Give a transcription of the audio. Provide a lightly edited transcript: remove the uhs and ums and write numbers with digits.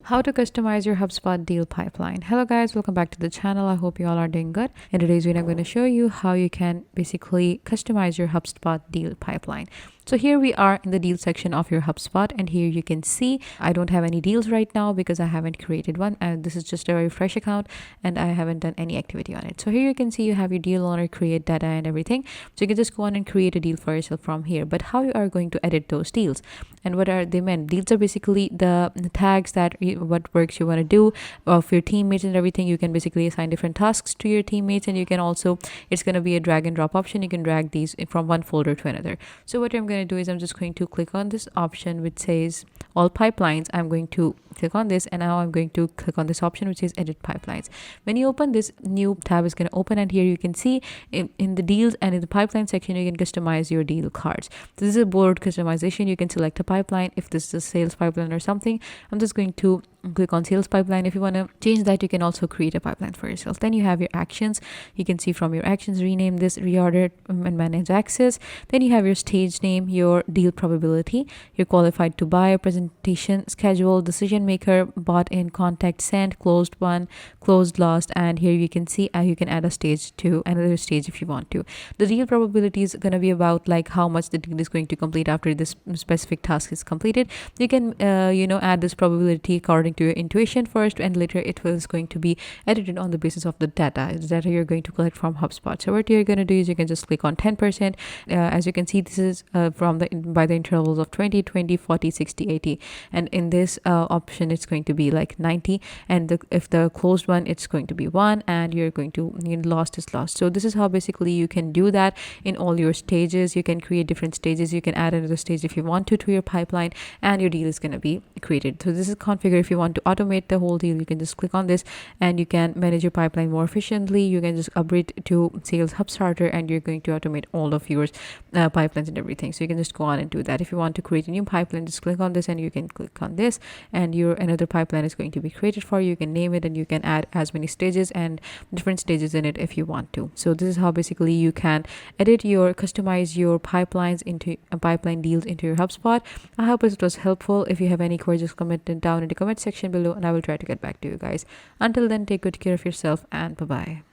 How to customize your HubSpot deal pipeline. Hello guys, welcome back to the channel. I hope you all are doing good. In today's video, I'm going to show you how you can basically customize your HubSpot deal pipeline. So here we are in the deal section of your HubSpot, and here you can see I don't have any deals right now because I haven't created one, and this is just a very fresh account and I haven't done any activity on it. So here you can see you have your deal owner, create data and everything. So you can just go on and create a deal for yourself from here. But how you are going to edit those deals and what are they meant? Deals are basically the tags that what works you want to do of your teammates and everything. You can basically assign different tasks to your teammates, and you can also, it's going to be a drag and drop option. You can drag these from one folder to another. So what I'm going to do is I'm just going to click on this option which says all pipelines. I'm going to click on this, and now I'm going to click on this option which says edit pipelines. When you open this, new tab is going to open, and here you can see in the deals and in the pipeline section you can customize your deal cards. This is a board customization. You can select a pipeline. If this is a sales pipeline or something, I'm just going to click on sales pipeline. If you want to change that, you can also create a pipeline for yourself. Then you have your actions. You can see from your actions, rename this, reorder and manage access. Then you have your stage name, your deal probability, your qualified to buy, presentation schedule, decision maker, bought in, contact, sent, closed one, closed lost, and here you can see you can add a stage to another stage if you want to. The deal probability is going to be about like how much the deal is going to complete after this specific task is completed. You can add this probability according to your intuition first, and later it was going to be edited on the basis of the data you're going to collect from HubSpot. So what you're going to do is you can just click on 10%. As you can see, this is from by the intervals of 20, 20, 40, 60, 80, and in this option it's going to be like 90, and if the closed one it's going to be 1, and you're going to lost is lost. So this is how basically you can do that in all your stages. You can create different stages. You can add another stage if you want to your pipeline, and your deal is going to be created. So this is configure. If you want to automate the whole deal, you can just click on this, and you can manage your pipeline more efficiently. You can just upgrade to Sales Hub Starter, and you're going to automate all of your pipelines and everything. So you can just go on and do that. If you want to create a new pipeline, just click on this, and you can click on this, and your another pipeline is going to be created for you. You can name it, and you can add as many stages and different stages in it if you want to. So this is how basically you can customize your pipelines into pipeline deals into your HubSpot. I hope it was helpful. If you have any queries, just comment it down in the comment section below, and I will try to get back to you guys. Until then, take good care of yourself, and bye bye.